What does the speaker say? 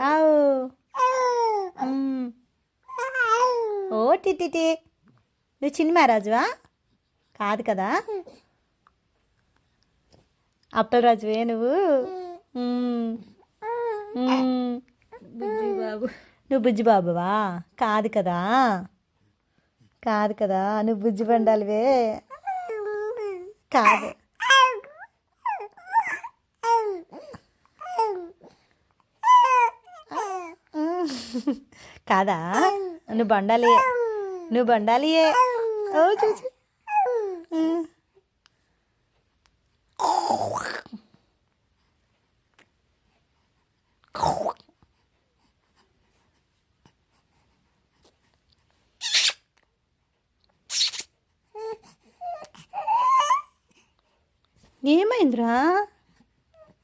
ఆవు. ఓ టిటి, నువ్వు చిన్ని మహారాజువా? కాదు కదా, అప్పల్ రాజువే నువ్వు. బుజ్జి బాబు. నువ్వు బుజ్జి బాబువా? కాదు కదా, కాదు కదా, నువ్వు బుజ్జి బండాలివే. కాదు. కాదా, నువ్వు బండాలి, నువ్వు బండాలియే. ఓ చూసి ఏమైందిరా?